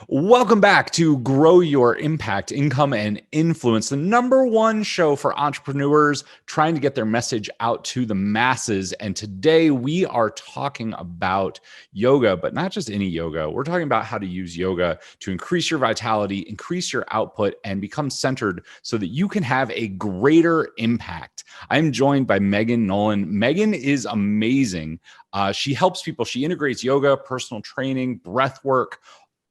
Welcome back to Grow Your Impact, Income, and Influence, the number one show for entrepreneurs trying to get their message out to the masses. And today we are talking about yoga, but not just any yoga. We're talking about how to use yoga to increase your vitality, increase your output, and become centered so that you can have a greater impact. I'm joined by Megan Nolan. Megan is amazing. She helps people. She integrates yoga, personal training, breath work,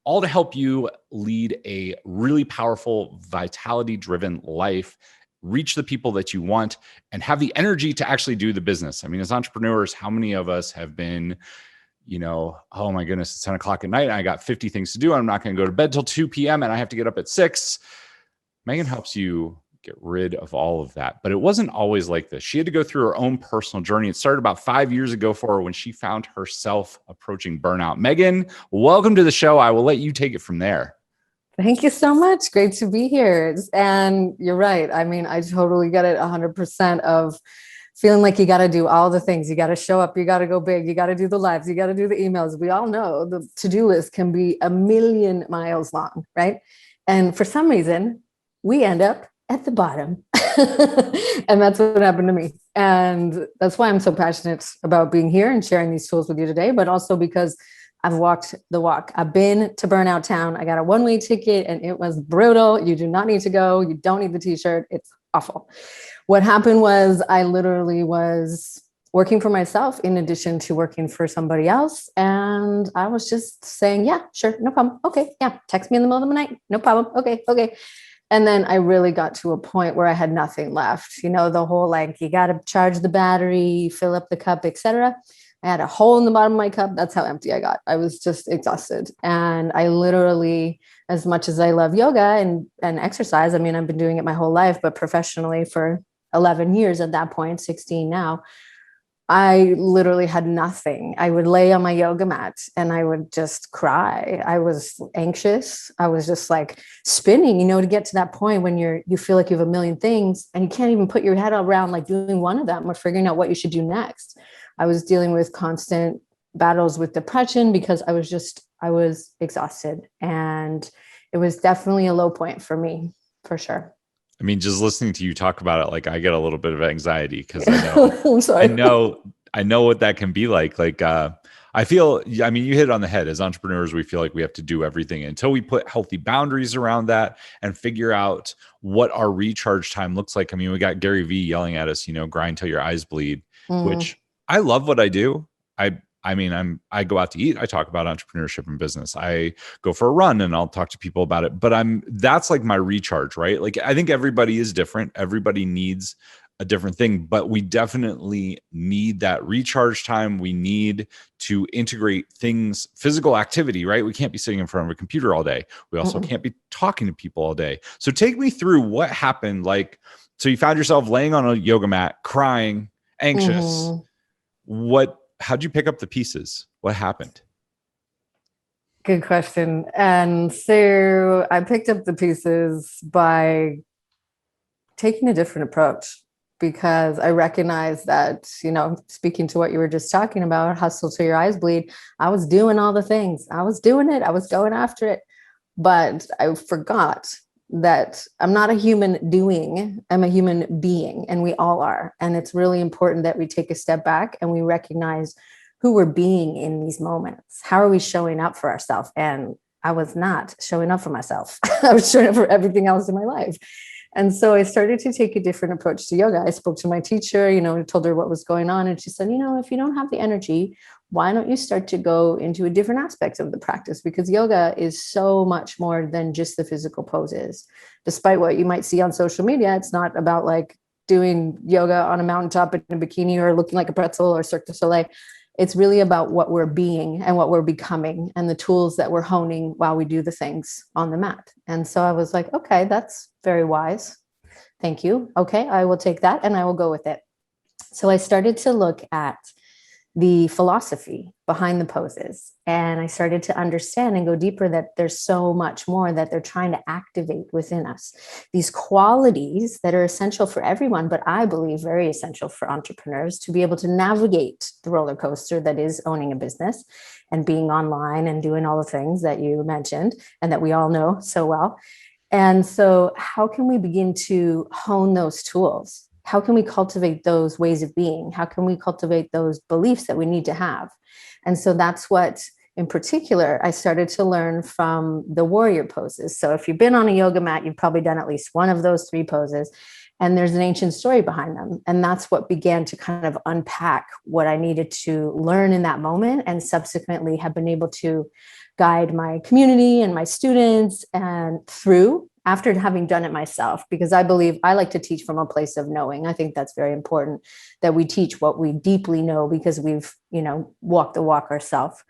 all to help you lead a really powerful, vitality-driven life, reach the people that you want, and have the energy to actually do the business. I mean, as entrepreneurs, how many of us have been, oh my goodness, it's 10 o'clock at night, and I got 50 things to do. I'm not going to go to bed till 2 p.m. and I have to get up at 6. Megan helps you get rid of all of that. But it wasn't always like this. She had to go through her own personal journey. It started about 5 years ago for her when she found herself approaching burnout. Megan, welcome to the show. I will let you take it from there. Thank you so much. Great to be here. And you're right. I mean, I totally get it 100% of feeling like you got to do all the things. You got to show up. You got to go big. You got to do the lives. You got to do the emails. We all know the to-do list can be a million miles long, right? And for some reason, we end up at the bottom. And that's what happened to me. And that's why I'm so passionate about being here and sharing these tools with you today, but also because I've walked the walk. I've been to Burnout Town. I got a one-way ticket and it was brutal. You do not need to go. You don't need the t-shirt. It's awful. What happened was I literally was working for myself in addition to working for somebody else. And I was just saying, yeah, sure. No problem. Okay. Yeah. Text me in the middle of the night. No problem. Okay. Okay. And then I really got to a point where I had nothing left. The whole, like, you got to charge the battery, fill up the cup, etc. I had a hole in the bottom of my cup. That's how empty I got. I was just exhausted. And I literally, as much as I love yoga and exercise, I mean, I've been doing it my whole life, but professionally for 11 years at that point, 16 now, I literally had nothing. I would lay on my yoga mat and I would just cry. I was anxious. I was just like spinning, to get to that point when you feel like you have a million things and you can't even put your head around like doing one of them or figuring out what you should do next. I was dealing with constant battles with depression because I was exhausted, and it was definitely a low point for me, for sure. I mean, just listening to you talk about it, like, I get a little bit of anxiety because I know, I'm sorry. I know what that can be like. I feel, I mean, you hit it on the head. As entrepreneurs, we feel like we have to do everything until we put healthy boundaries around that and figure out what our recharge time looks like. I mean, we got Gary Vee yelling at us, grind till your eyes bleed, which I love what I do. I go out to eat. I talk about entrepreneurship and business. I go for a run and I'll talk to people about it, but that's like my recharge, right? Like, I think everybody is different. Everybody needs a different thing, but we definitely need that recharge time. We need to integrate things, physical activity, right? We can't be sitting in front of a computer all day. We also can't be talking to people all day. So take me through what happened. So you found yourself laying on a yoga mat, crying, anxious. How'd you pick up the pieces? What happened? Good question. And so I picked up the pieces by taking a different approach, because I recognized that, speaking to what you were just talking about, hustle till your eyes bleed, I was doing all the things. I was doing it. I was going after it. But I forgot that I'm not a human doing, I'm a human being, and we all are. And it's really important that we take a step back and we recognize who we're being in these moments. How are we showing up for ourselves? And I was not showing up for myself. I was showing up for everything else in my life. And so I started to take a different approach to yoga. I spoke to my teacher, told her what was going on. And she said, if you don't have the energy, why don't you start to go into a different aspect of the practice? Because yoga is so much more than just the physical poses. Despite what you might see on social media, it's not about like doing yoga on a mountaintop in a bikini or looking like a pretzel or Cirque du Soleil. It's really about what we're being and what we're becoming and the tools that we're honing while we do the things on the mat. And so I was like, okay, that's very wise. Thank you. Okay, I will take that and I will go with it. So I started to look at the philosophy behind the poses. And I started to understand and go deeper that there's so much more that they're trying to activate within us. These qualities that are essential for everyone, but I believe very essential for entrepreneurs to be able to navigate the roller coaster that is owning a business and being online and doing all the things that you mentioned and that we all know so well. And so how can we begin to hone those tools? How can we cultivate those ways of being? How can we cultivate those beliefs that we need to have? And so that's what, in particular, I started to learn from the warrior poses. So if you've been on a yoga mat, you've probably done at least one of those 3 poses. And there's an ancient story behind them. And that's what began to kind of unpack what I needed to learn in that moment, and subsequently have been able to guide my community and my students and through after having done it myself, because I believe I like to teach from a place of knowing. I think that's very important that we teach what we deeply know because we've, walked the walk ourselves.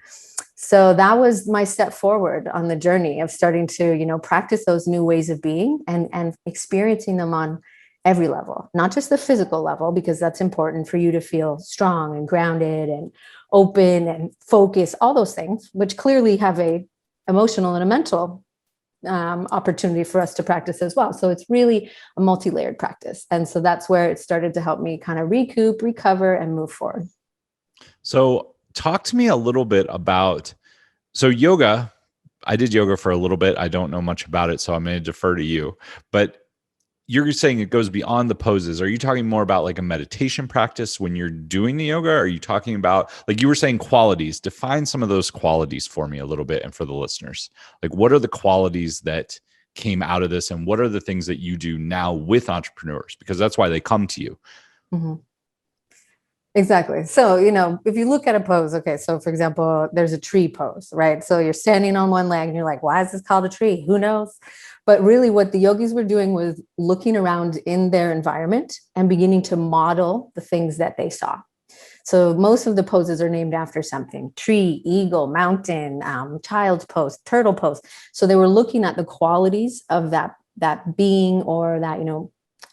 So that was my step forward on the journey of starting to, practice those new ways of being and experiencing them on every level, not just the physical level, because that's important for you to feel strong and grounded and open and focused, all those things, which clearly have a emotional and a mental opportunity for us to practice as well. So it's really a multi-layered practice. And so that's where it started to help me kind of recoup, recover, and move forward. So talk to me a little bit about, so yoga, I did yoga for a little bit. I don't know much about it, so I'm going to defer to you. But you're saying it goes beyond the poses. Are you talking more about like a meditation practice when you're doing the yoga? Are you talking about, like you were saying, qualities? Define some of those qualities for me a little bit and for the listeners. Like, what are the qualities that came out of this, and what are the things that you do now with entrepreneurs? Because that's why they come to you. Mm-hmm. Exactly. So, if you look at a pose, okay, so for example, there's a tree pose, right? So you're standing on one leg and you're like, why is this called a tree? Who knows? But really what the yogis were doing was looking around in their environment and beginning to model the things that they saw. So most of the poses are named after something: tree, eagle, mountain, child's pose, turtle pose. So they were looking at the qualities of that being or that,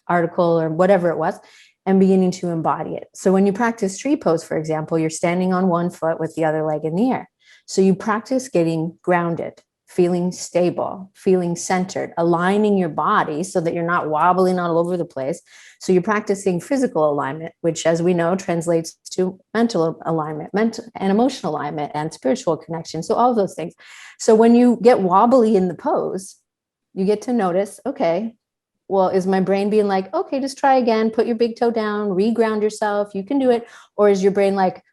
article or whatever it was, and beginning to embody it. So when you practice tree pose, for example, you're standing on one foot with the other leg in the air. So you practice getting grounded, feeling stable, feeling centered, aligning your body so that you're not wobbling all over the place. So you're practicing physical alignment, which, as we know, translates to mental alignment, mental and emotional alignment, and spiritual connection. So all of those things. So when you get wobbly in the pose, you get to notice, okay, well, is my brain being like, okay, just try again, put your big toe down, reground yourself, you can do it? Or is your brain like,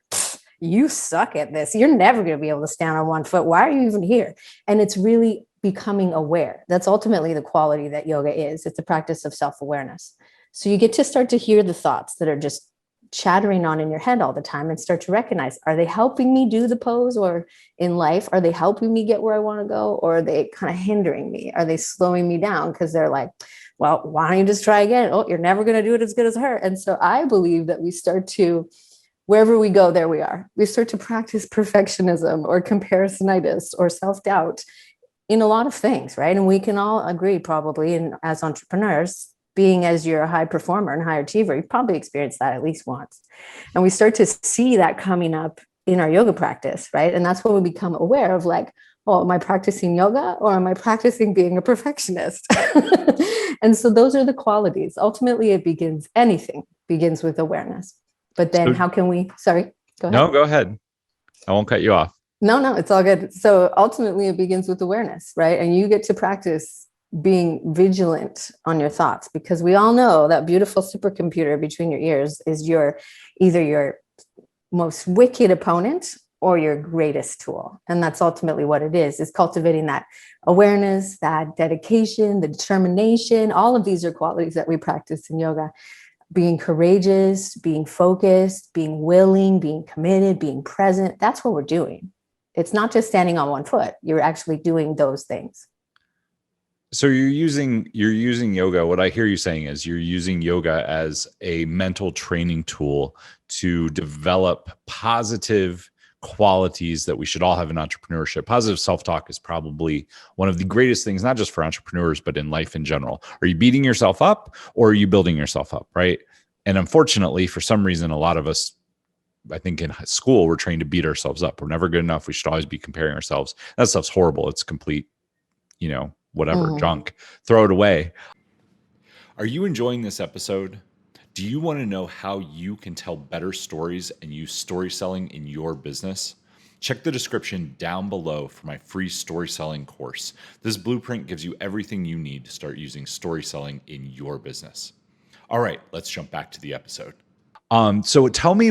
you suck at this, you're never going to be able to stand on one foot, why are you even here? And it's really becoming aware. That's ultimately the quality that yoga is. It's a practice of self-awareness. So you get to start to hear the thoughts that are just chattering on in your head all the time and start to recognize, are they helping me do the pose, or in life, are they helping me get where I want to go? Or are they kind of hindering me? Are they slowing me down? Because they're like, well, why don't you just try again? Oh, you're never going to do it as good as her. And so I believe that we start to, wherever we go, there we are. We start to practice perfectionism or comparisonitis or self-doubt in a lot of things, right? And we can all agree probably, and as entrepreneurs, being as you're a high performer and high achiever, you've probably experienced that at least once. And we start to see that coming up in our yoga practice, right? And that's when we become aware of like, oh, am I practicing yoga or am I practicing being a perfectionist? And so those are the qualities. Ultimately, anything begins with awareness. But then how can we, sorry, go ahead. No, go ahead. I won't cut you off. No, it's all good. So ultimately it begins with awareness, right? And you get to practice being vigilant on your thoughts, because we all know that beautiful supercomputer between your ears is either your most wicked opponent or your greatest tool. And that's ultimately what it is cultivating that awareness, that dedication, the determination. All of these are qualities that we practice in yoga. Being courageous, being focused, being willing, being committed, being present. That's what we're doing. It's not just standing on one foot. You're actually doing those things. So you're using yoga. What I hear you saying is you're using yoga as a mental training tool to develop positive qualities that we should all have in entrepreneurship. Positive self-talk is probably one of the greatest things, not just for entrepreneurs, but in life in general. Are you beating yourself up or are you building yourself up, right? And unfortunately, for some reason, a lot of us I think in school, we're trained to beat ourselves up. We're never good enough. We should always be comparing ourselves. That stuff's horrible. It's complete, whatever, junk. Throw it away. Are you enjoying this episode? Do you want to know how you can tell better stories and use story selling in your business? Check the description down below for my free story selling course. This blueprint gives you everything you need to start using story selling in your business. All right, let's jump back to the episode. So tell me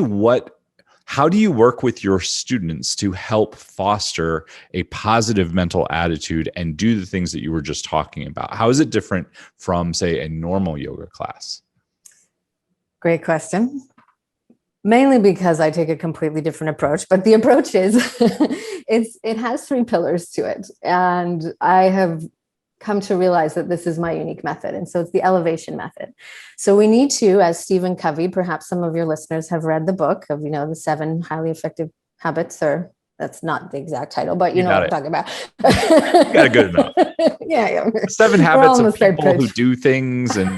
how do you work with your students to help foster a positive mental attitude and do the things that you were just talking about? How is it different from, say, a normal yoga class? Great question. Mainly because I take a completely different approach, but the approach is it has 3 pillars to it. And I have come to realize that this is my unique method. And so it's the elevation method. So we need to, as Stephen Covey, perhaps some of your listeners have read the book of, the 7 highly effective habits, or that's not the exact title, but you know what I'm talking about. You got it good enough. Yeah. 7 habits of people who do things, and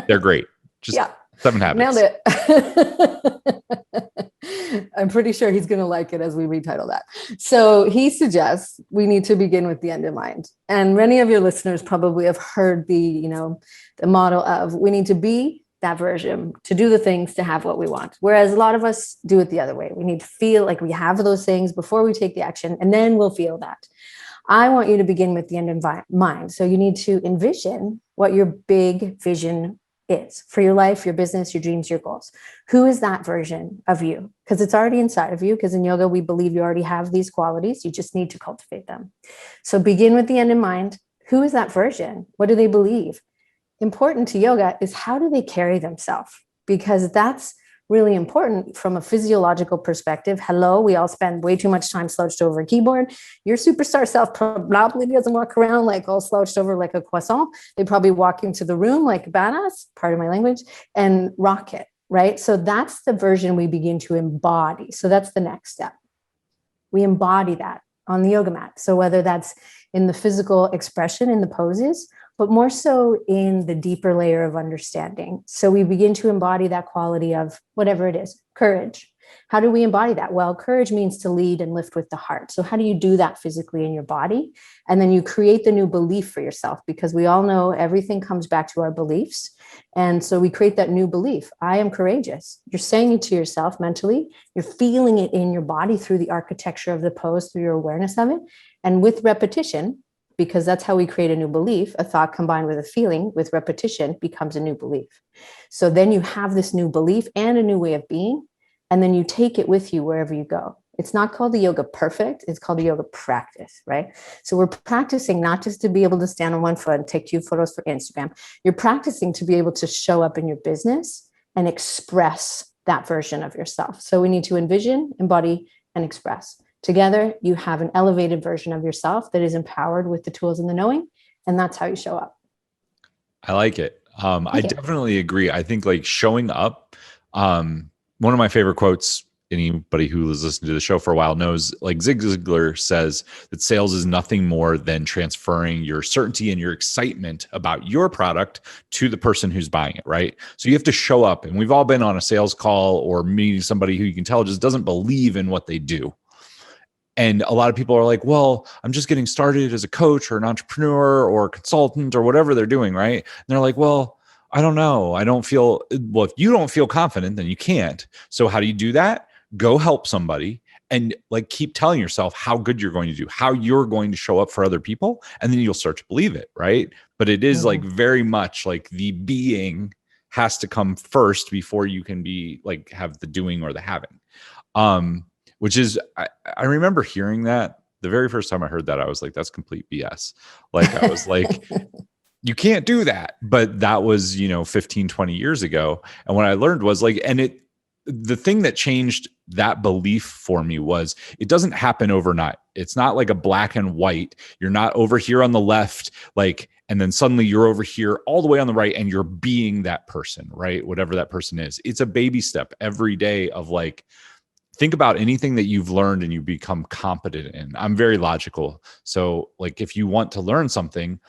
they're great. Just 7 habits. Nailed it. I'm pretty sure he's going to like it as we retitle that. So he suggests we need to begin with the end in mind. And many of your listeners probably have heard the model of we need to be that version, to do the things, to have what we want. Whereas a lot of us do it the other way. We need to feel like we have those things before we take the action, and then we'll feel that. I want you to begin with the end in mind. So you need to envision what your big vision is for your life, your business, your dreams, your goals. Who is that version of you? Because it's already inside of you. Because in yoga, we believe you already have these qualities. You just need to cultivate them. So begin with the end in mind. Who is that version? What do they believe? Important to yoga is how do they carry themselves? Because that's really important from a physiological perspective. Hello, we all spend way too much time slouched over a keyboard. Your superstar self probably doesn't walk around like all slouched over like a croissant. They probably walk into the room like badass, pardon my language, and rock it, right? So that's the version we begin to embody. So that's the next step. We embody that on the yoga mat. So whether that's in the physical expression in the poses, but more so in the deeper layer of understanding. So we begin to embody that quality of whatever it is, courage. How do we embody that? Well, courage means to lead and lift with the heart. So how do you do that physically in your body? And then you create the new belief for yourself, because we all know everything comes back to our beliefs. And so we create that new belief. I am courageous. You're saying it to yourself mentally. You're feeling it in your body through the architecture of the pose, through your awareness of it. And with repetition, because that's how we create a new belief, a thought combined with a feeling, with repetition becomes a new belief. So then you have this new belief and a new way of being, and then you take it with you wherever you go. It's not called the yoga perfect, it's called the yoga practice, right? So we're practicing not just to be able to stand on one foot and take 2 photos for Instagram. You're practicing to be able to show up in your business and express that version of yourself. So we need to envision, embody, and express. Together, you have an elevated version of yourself that is empowered with the tools and the knowing, and that's how you show up. I like it. I definitely agree. I think like showing up, one of my favorite quotes, anybody who has listened to the show for a while knows, like Zig Ziglar says that sales is nothing more than transferring your certainty and your excitement about your product to the person who's buying it, right? So you have to show up, and we've all been on a sales call or meeting somebody who you can tell just doesn't believe in what they do. And a lot of people are like, well, I'm just getting started as a coach or an entrepreneur or a consultant or whatever they're doing, right? And they're like, well, I don't know. I don't feel, well, if you don't feel confident, then you can't. So how do you do that? Go help somebody and like keep telling yourself how good you're going to do, how you're going to show up for other people. And then you'll start to believe it, right? But it is like very much like the being has to come first before you can be like have the doing or the having. Which is, I remember hearing that the very first time I heard that, I was like, that's complete BS. Like, I was like, you can't do that. But that was, 15, 20 years ago. And what I learned was like, the thing that changed that belief for me was it doesn't happen overnight. It's not like a black and white. You're not over here on the left, like, and then suddenly you're over here all the way on the right and you're being that person, right? Whatever that person is. It's a baby step every day of like, think about anything that you've learned and you become competent in. I'm very logical. So like if you want to learn something,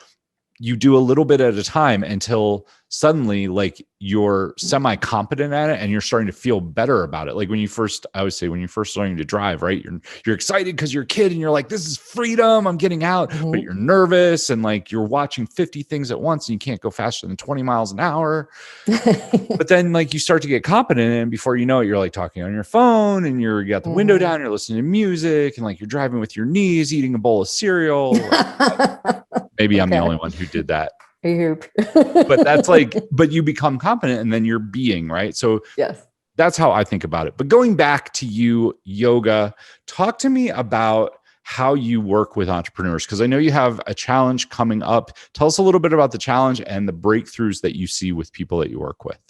you do a little bit at a time until suddenly like you're semi-competent at it and you're starting to feel better about it. Like I would say when you're first learning to drive, right? You're excited because you're a kid and you're like, this is freedom, I'm getting out, but you're nervous and like you're watching 50 things at once and you can't go faster than 20 miles an hour. But then like you start to get competent and before you know it, you're like talking on your phone and you got the window down, you're listening to music and like you're driving with your knees, eating a bowl of cereal. Maybe I'm the only one who did that. But that's like, but you become competent and then you're being, right? So yes, that's how I think about it. But going back to you, yoga, talk to me about how you work with entrepreneurs, because I know you have a challenge coming up. Tell us a little bit about the challenge and the breakthroughs that you see with people that you work with.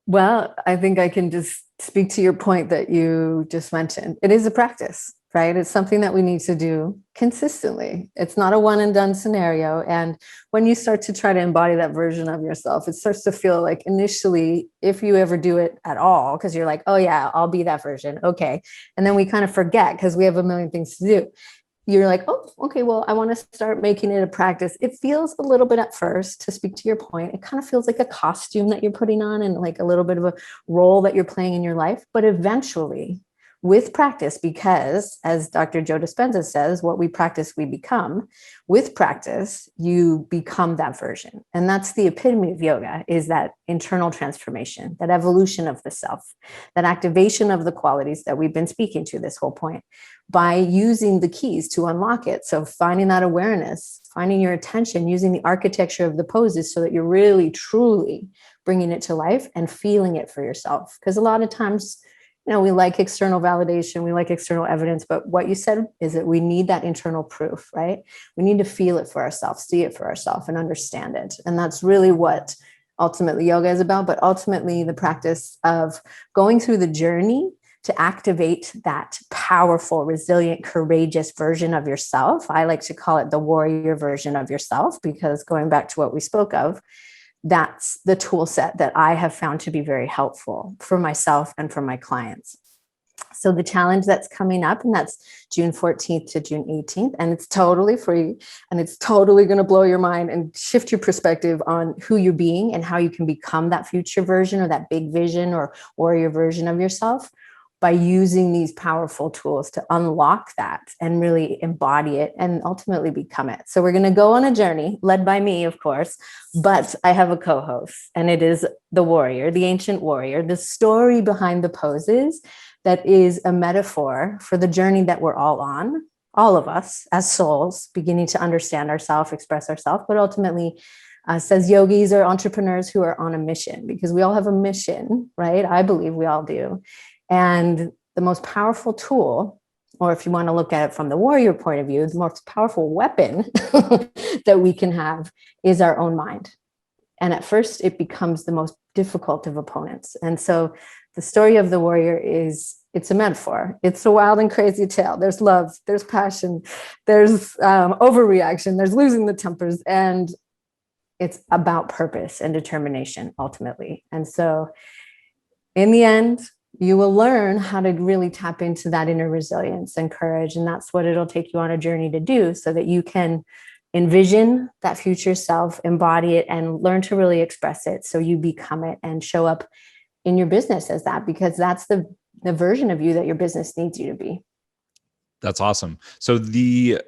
Well, I think I can just speak to your point that you just mentioned. It is a practice, right? It's something that we need to do consistently. It's not a one and done scenario. And when you start to try to embody that version of yourself, it starts to feel like initially, if you ever do it at all, because you're like, oh yeah, I'll be that version. Okay. And then we kind of forget because we have a million things to do. You're like, oh, okay, well, I want to start making it a practice. It feels a little bit at first, to speak to your point, it kind of feels like a costume that you're putting on and like a little bit of a role that you're playing in your life. But eventually, with practice, because as Dr. Joe Dispenza says, what we practice, we become. With practice, you become that version. And that's the epitome of yoga, is that internal transformation, that evolution of the self, that activation of the qualities that we've been speaking to this whole point, by using the keys to unlock it. So finding that awareness, finding your attention, using the architecture of the poses so that you're really, truly bringing it to life and feeling it for yourself. Because a lot of times, we like external validation, we like external evidence, but what you said is that we need that internal proof, right? We need to feel it for ourselves, see it for ourselves, and understand it. And that's really what ultimately yoga is about, but ultimately the practice of going through the journey to activate that powerful, resilient, courageous version of yourself. I like to call it the warrior version of yourself, because going back to what we spoke of, that's the tool set that I have found to be very helpful for myself and for my clients. So the challenge that's coming up, and that's June 14th to June 18th, and it's totally free, and it's totally going to blow your mind and shift your perspective on who you're being and how you can become that future version or that big vision or warrior version of yourself, by using these powerful tools to unlock that and really embody it and ultimately become it. So we're going to go on a journey led by me, of course, but I have a co-host, and it is the warrior, the ancient warrior, the story behind the poses that is a metaphor for the journey that we're all on, all of us as souls, beginning to understand ourselves, express ourselves, but ultimately says yogis or entrepreneurs who are on a mission, because we all have a mission, right? I believe we all do. And the most powerful tool, or if you want to look at it from the warrior point of view, the most powerful weapon that we can have is our own mind. And at first, it becomes the most difficult of opponents. And so the story of the warrior it's a metaphor. It's a wild and crazy tale. There's love, there's passion, there's overreaction, there's losing the tempers, and it's about purpose and determination ultimately. And so in the end, you will learn how to really tap into that inner resilience and courage. And that's what it'll take you on a journey to do, so that you can envision that future self, embody it, and learn to really express it. So you become it and show up in your business as that, because that's the version of you that your business needs you to be. That's awesome. So the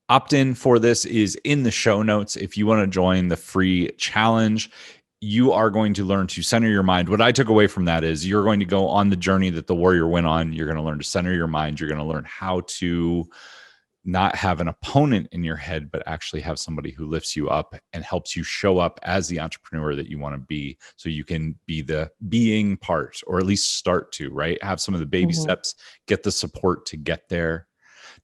opt-in for this is in the show notes. If you want to join the free challenge, you are going to learn to center your mind. What I took away from that is you're going to go on the journey that the warrior went on. You're going to learn to center your mind. You're going to learn how to not have an opponent in your head, but actually have somebody who lifts you up and helps you show up as the entrepreneur that you want to be, so you can be the being part, or at least start to, right? Have some of the baby steps, get the support to get there.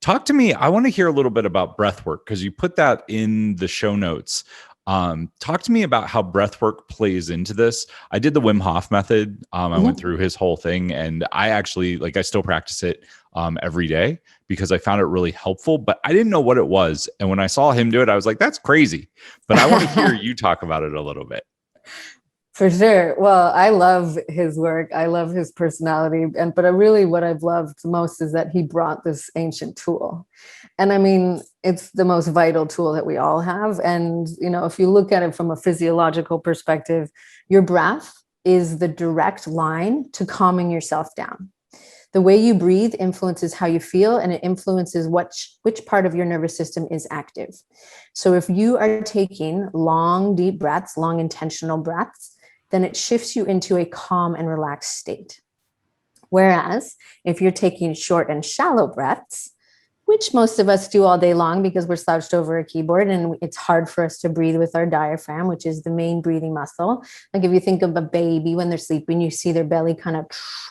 Talk to me. I want to hear a little bit about breath work, because you put that in the show notes. Talk to me about how breath work plays into this. I did the Wim Hof method. I went through his whole thing, and I actually, I still practice it every day, because I found it really helpful, but I didn't know what it was. And when I saw him do it, I was like, that's crazy. But I want to hear you talk about it a little bit. For sure. Well, I love his work. I love his personality. But really what I've loved most is that he brought this ancient tool. And I mean, it's the most vital tool that we all have. And, if you look at it from a physiological perspective, your breath is the direct line to calming yourself down. The way you breathe influences how you feel, and it influences which part of your nervous system is active. So if you are taking long, deep breaths, long, intentional breaths, then it shifts you into a calm and relaxed state. Whereas if you're taking short and shallow breaths, which most of us do all day long because we're slouched over a keyboard and it's hard for us to breathe with our diaphragm, which is the main breathing muscle. Like if you think of a baby when they're sleeping, you see their belly kind of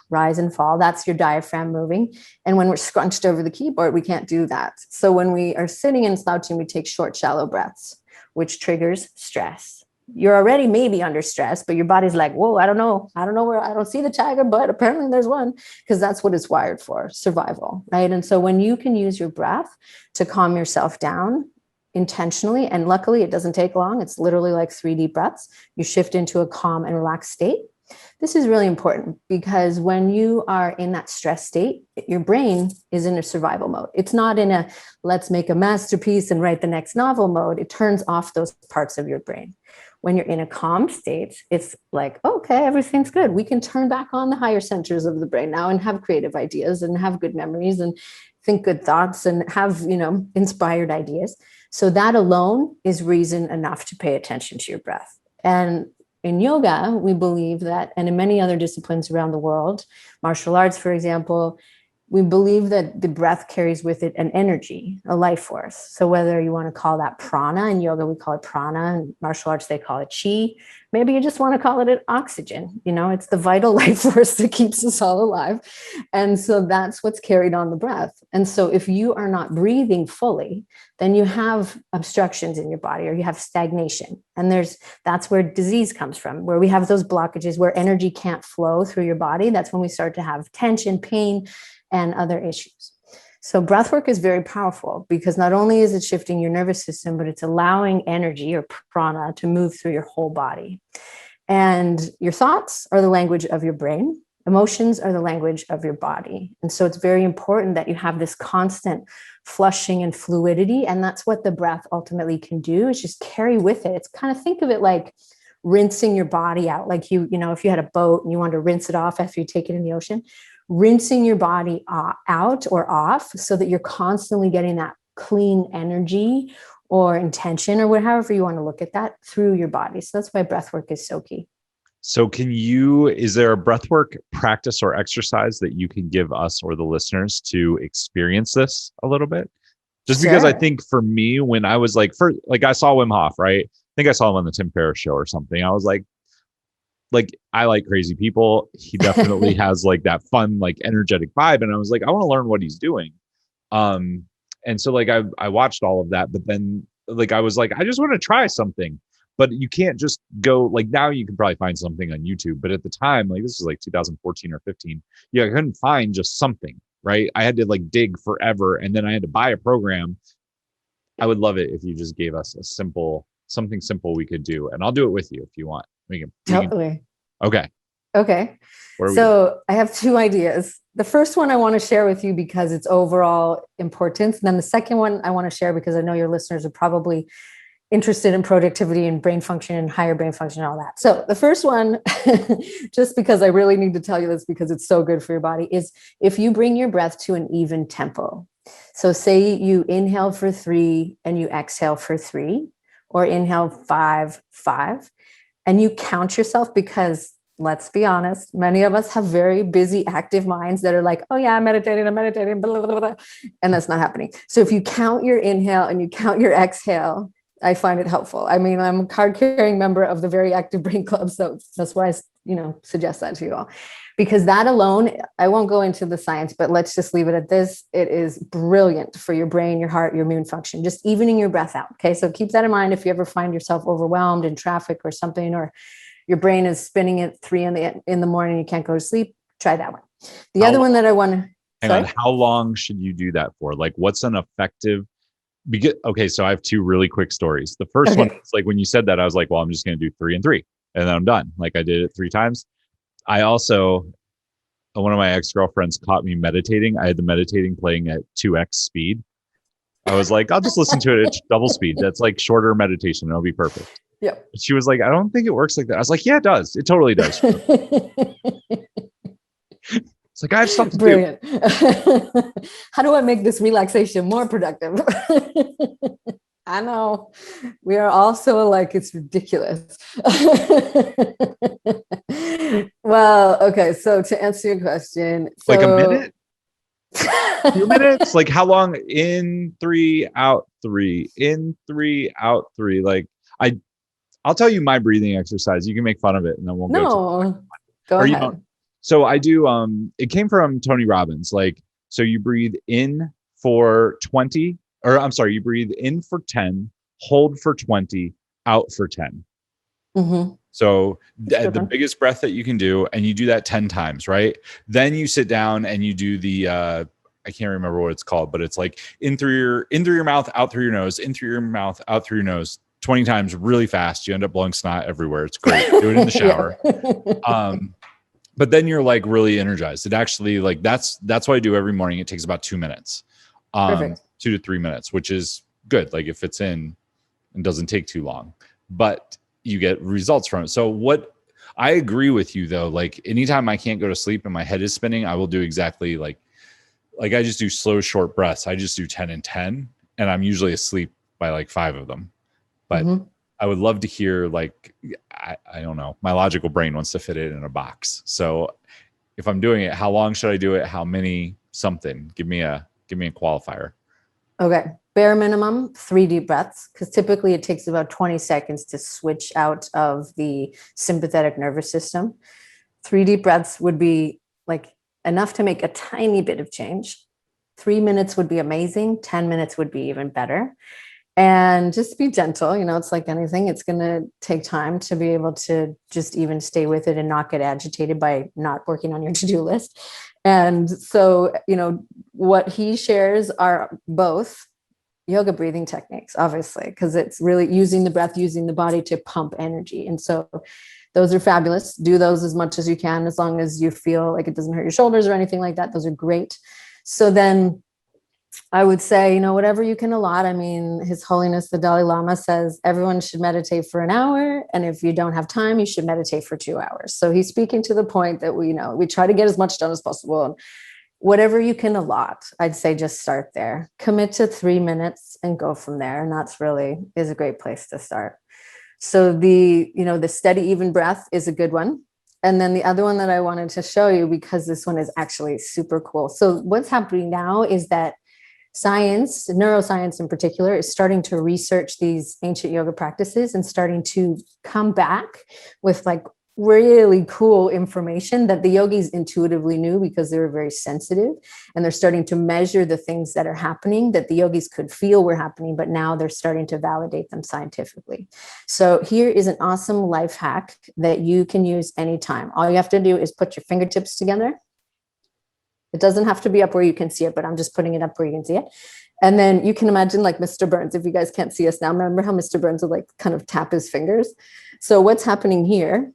rise and fall. That's your diaphragm moving. And when we're scrunched over the keyboard, we can't do that. So when we are sitting and slouching, we take short, shallow breaths, which triggers stress. You're already maybe under stress, but your body's like, whoa, I don't know where, I don't see the tiger, but apparently there's one, because that's what it's wired for, survival, right? And so when you can use your breath to calm yourself down intentionally, and luckily it doesn't take long, it's literally like 3 deep breaths, you shift into a calm and relaxed state. This is really important because when you are in that stress state, your brain is in a survival mode. It's not in a let's make a masterpiece and write the next novel mode. It turns off those parts of your brain. When you're in a calm state, it's like, okay, everything's good. We can turn back on the higher centers of the brain now and have creative ideas and have good memories and think good thoughts and have, inspired ideas. So that alone is reason enough to pay attention to your breath. And in yoga, we believe that, and in many other disciplines around the world, martial arts, for example, we believe that the breath carries with it an energy, a life force. So whether you want to call that prana, in yoga, we call it prana, and martial arts, they call it chi. Maybe you just want to call it an oxygen. It's the vital life force that keeps us all alive. And so that's what's carried on the breath. And so if you are not breathing fully, then you have obstructions in your body or you have stagnation. And that's where disease comes from, where we have those blockages where energy can't flow through your body. That's when we start to have tension, pain, and other issues. So breath work is very powerful because not only is it shifting your nervous system, but it's allowing energy or prana to move through your whole body. And your thoughts are the language of your brain. Emotions are the language of your body. And so it's very important that you have this constant flushing and fluidity. And that's what the breath ultimately can do, is just carry with it. It's kind of, think of it like rinsing your body out. Like if you had a boat and you wanted to rinse it off after you take it in the ocean, rinsing your body out or off so that you're constantly getting that clean energy or intention or however you want to look at that through your body. So that's why breath work is so key. So is there a breathwork practice or exercise that you can give us or the listeners to experience this a little bit? Just Sure. Because I think for me, when I was I saw Wim Hof, right? I think I saw him on the Tim Ferriss show or something. I was like, I like crazy people. He definitely has like that fun, like energetic vibe. And I was like, I want to learn what he's doing. And so I watched all of that, but then I was like, I just want to try something. But you can't just go now you can probably find something on YouTube. But at the time, this is 2014 or 15. Yeah, I couldn't find just something, right? I had to dig forever. And then I had to buy a program. I would love it if you just gave us something simple we could do. And I'll do it with you if you want. Totally. Okay. So I have 2 ideas. The first one I want to share with you because it's overall importance. And then the second one I want to share because I know your listeners are probably interested in productivity and brain function and higher brain function and all that. So the first one, just because I really need to tell you this because it's so good for your body, is if you bring your breath to an even tempo. So say you inhale for 3 and you exhale for 3, or inhale 5, 5, and you count yourself, because let's be honest, many of us have very busy, active minds that are like, oh yeah, I'm meditating, blah, blah, blah, and that's not happening. So if you count your inhale and you count your exhale, I find it helpful. I mean, I'm a card-carrying member of the Very Active Brain Club, so that's why I, suggest that to you all. Because that alone, I won't go into the science, but let's just leave it at this. It is brilliant for your brain, your heart, your immune function, just evening your breath out. Okay, so keep that in mind if you ever find yourself overwhelmed in traffic or something, or your brain is spinning at 3 in the morning, you can't go to sleep. Try that one. The other one that I want to hang on. How long should you do that for? What's an effective? Okay, so I have 2 really quick stories. The first one is when you said that, I was like, well, I'm just going to do 3 and 3. and then I'm done. Like I did it 3 times. I also, one of my ex-girlfriends caught me meditating. I had the meditating playing at 2x speed. I was like, I'll just listen to it at double speed. That's like shorter meditation. It'll be perfect. Yep. She was like, I don't think it works like that. I was like, yeah, it does. It totally does. It's like, I have stuff to Brilliant. How do I make this relaxation more productive? I know we are all so alike. It's ridiculous. Well, okay. So to answer your question, like a minute, 2 minutes, like how long? In 3, out 3, in 3, out 3. Like I'll tell you my breathing exercise. You can make fun of it and then we'll go or, ahead. you know, so I do, it came from Tony Robbins. Like, so you breathe in for 20, or I'm sorry, you breathe in for 10, hold for 20, out for 10. Mm-hmm. So the biggest breath that you can do, and you do that 10 times, right? Then you sit down and you do the, I can't remember what it's called, but it's like in through your mouth, out through your nose, in through your mouth, out through your nose, 20 times really fast. You end up blowing snot everywhere. It's great. Do it in the shower. But then you're like really energized. It actually, like, that's what I do every morning. It takes about 2 minutes, Perfect. 2 to 3 minutes, which is good. Like it fits in and doesn't take too long, but you get results from it. So what I agree with you though, like anytime I can't go to sleep and my head is spinning, I will do exactly like I just do slow, short breaths. I just do 10 and 10, and I'm usually asleep by like 5 of them. But I would love to hear, like, I don't know, my logical brain wants to fit it in a box. So if I'm doing it, how long should I do it? How many something? Give me a qualifier. Okay. Bare minimum, 3 deep breaths, because typically it takes about 20 seconds to switch out of the sympathetic nervous system. 3 deep breaths would be like enough to make a tiny bit of change. 3 minutes would be amazing. 10 minutes would be even better. And just be gentle. You know, it's like anything. It's going to take time to be able to just even stay with it and not get agitated by not working on your to-do list. And so, you know, what he shares are both yoga breathing techniques, obviously, because it's really using the breath, using the body to pump energy. And so those are fabulous. Do those as much as you can, as long as you feel like it doesn't hurt your shoulders or anything like that. Those are great. So then I would say, you know, whatever you can allot. I mean, His Holiness the Dalai Lama says everyone should meditate for an hour. And if you don't have time, you should meditate for 2 hours. So he's speaking to the point that we try to get as much done as possible. And whatever you can allot, I'd say just start there. Commit to 3 minutes and go from there. And that's really is a great place to start. So the steady, even breath is a good one. And then the other one that I wanted to show you, because this one is actually super cool. So what's happening now is that science, neuroscience in particular, is starting to research these ancient yoga practices and starting to come back with like really cool information that the yogis intuitively knew because they were very sensitive. And they're starting to measure the things that are happening that the yogis could feel were happening, but now they're starting to validate them scientifically. So here is an awesome life hack that you can use anytime. All you have to do is put your fingertips together. It doesn't have to be up where you can see it, but I'm just putting it up where you can see it. And then you can imagine like Mr. Burns, if you guys can't see us now, remember how Mr. Burns would like kind of tap his fingers. So what's happening here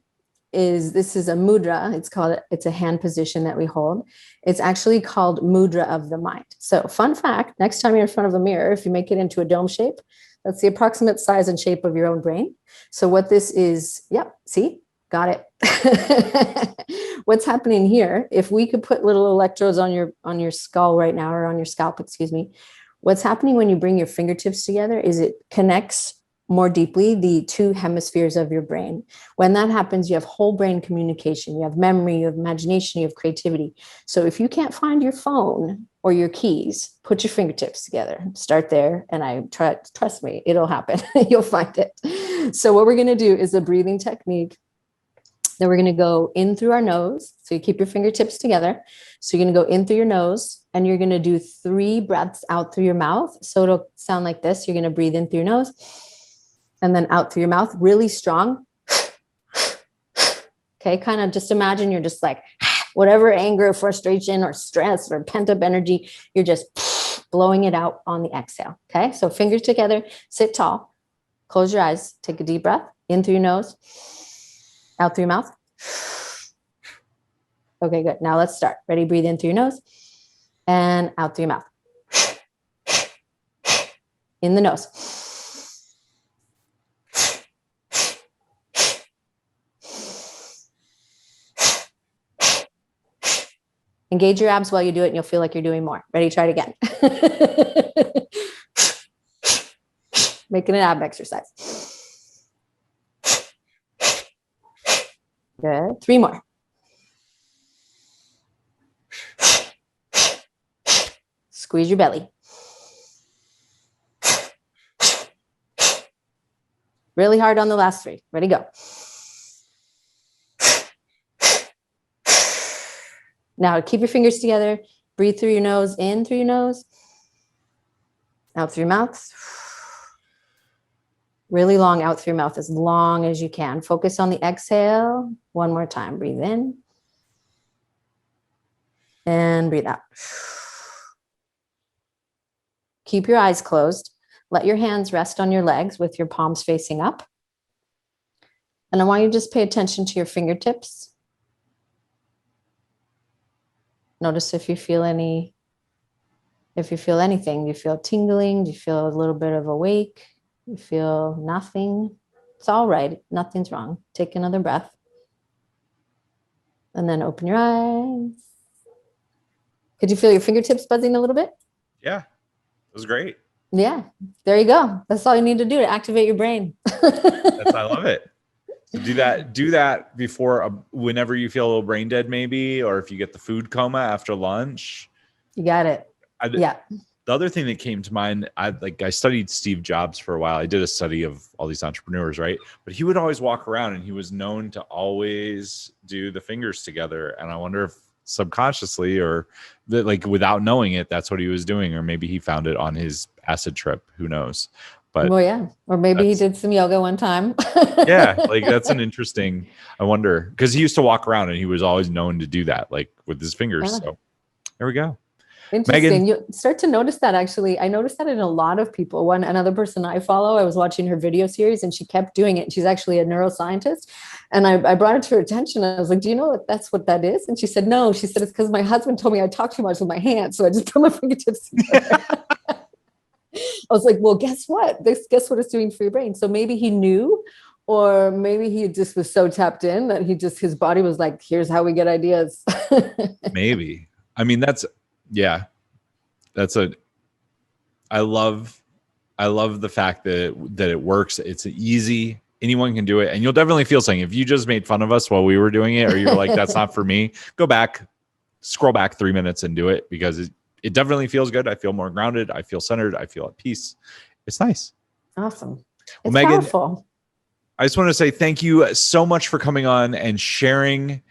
is this is a mudra. It's a hand position that we hold. It's actually called mudra of the mind. So fun fact, next time you're in front of a mirror, if you make it into a dome shape, that's the approximate size and shape of your own brain. So what this is, see? Got it. What's happening here, if we could put little electrodes on your skull right now, or on your scalp, excuse me, what's happening when you bring your fingertips together is it connects more deeply the 2 hemispheres of your brain. When that happens, you have whole brain communication, you have memory, you have imagination, you have creativity. So if you can't find your phone or your keys, put your fingertips together, start there. And trust me, it'll happen. You'll find it. So what we're going to do is a breathing technique. Then we're going to go in through our nose. So you keep your fingertips together. So you're going to go in through your nose and you're going to do 3 breaths out through your mouth. So it'll sound like this. You're going to breathe in through your nose and then out through your mouth, really strong. Okay. Kind of just imagine you're just like whatever anger, frustration, or stress or pent up energy, you're just blowing it out on the exhale. Okay. So fingers together, sit tall, close your eyes, take a deep breath in through your nose. Out through your mouth. Okay, good. Now let's start. Ready? Breathe in through your nose and out through your mouth. In the nose. Engage your abs while you do it, and you'll feel like you're doing more. Ready? Try it again. Making an ab exercise. Good. 3 more. Squeeze your belly. Really hard on the last 3. Ready, go. Now keep your fingers together. Breathe through your nose, in through your nose, out through your mouth. Really long out through your mouth, as long as you can. Focus on the exhale. 1 more time. Breathe in and breathe out. Keep your eyes closed. Let your hands rest on your legs with your palms facing up. And I want you to just pay attention to your fingertips. Notice if you feel anything. Do you feel tingling? Do you feel a little bit of awake? You feel nothing? It's all right. Nothing's wrong. Take another breath. And then open your eyes. Could you feel your fingertips buzzing a little bit? Yeah, it was great. Yeah, there you go. That's all you need to do to activate your brain. I love it. So do that before, whenever you feel a little brain dead, maybe, or if you get the food coma after lunch. You got it. Yeah. The other thing that came to mind, I studied Steve Jobs for a while. I did a study of all these entrepreneurs, right? But he would always walk around and he was known to always do the fingers together. And I wonder if subconsciously or without knowing it, that's what he was doing. Or maybe he found it on his acid trip. Who knows? But well, yeah. Or maybe he did some yoga one time. Yeah. That's an interesting, I wonder, because he used to walk around and he was always known to do that, with his fingers. Yeah. So there we go. Interesting. Megan, you start to notice that, actually. I noticed that in a lot of people. Another person I follow, I was watching her video series and she kept doing it. She's actually a neuroscientist. And I brought it to her attention. I was like, do you know that's what that is? And she said, no. She said, it's because my husband told me I talk too much with my hands. So I just put my fingertips together. I was like, well, guess what? Guess what it's doing for your brain. So maybe he knew, or maybe he just was so tapped in that his body was like, here's how we get ideas. Maybe. I mean, I love the fact that it works. It's easy. Anyone can do it. And you'll definitely feel something. If you just made fun of us while we were doing it, or you're like, that's not for me, go back, scroll back 3 minutes and do it, because it definitely feels good. I feel more grounded. I feel centered. I feel at peace. It's nice. Awesome. Well, Megan, powerful. I just want to say thank you so much for coming on and sharing.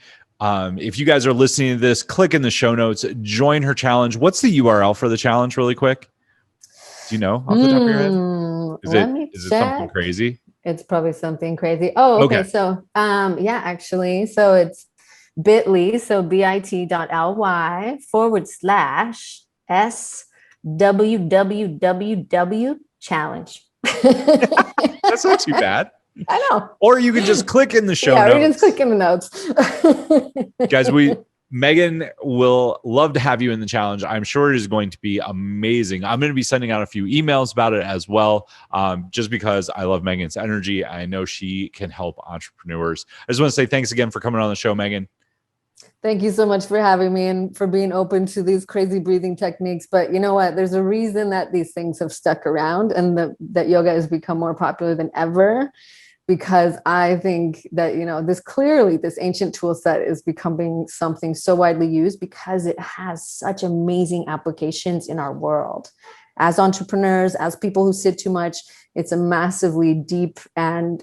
If you guys are listening to this, click in the show notes, join her challenge. What's the URL for the challenge really quick? Do you know off the top of your head? Is it something crazy? It's probably something crazy. Oh, okay. So, yeah, actually, so it's bit.ly, so bit.ly/SWWW challenge. That's not too bad. I know. Or you can just click in the show notes. Yeah, or just click in the notes. Guys, Megan will love to have you in the challenge. I'm sure it is going to be amazing. I'm going to be sending out a few emails about it as well, just because I love Megan's energy. I know she can help entrepreneurs. I just want to say thanks again for coming on the show, Megan. Thank you so much for having me and for being open to these crazy breathing techniques. But you know what? There's a reason that these things have stuck around and that yoga has become more popular than ever. Because I think that, this ancient tool set is becoming something so widely used because it has such amazing applications in our world. As entrepreneurs, as people who sit too much, it's a massively deep and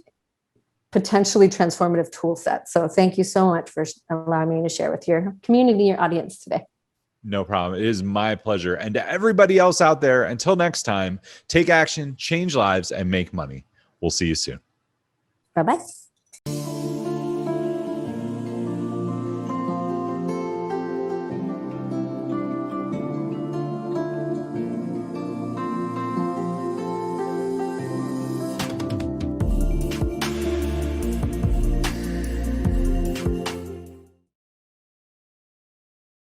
potentially transformative tool set. So thank you so much for allowing me to share with your community, your audience today. No problem. It is my pleasure. And to everybody else out there, until next time, take action, change lives, and make money. We'll see you soon. Bye-bye.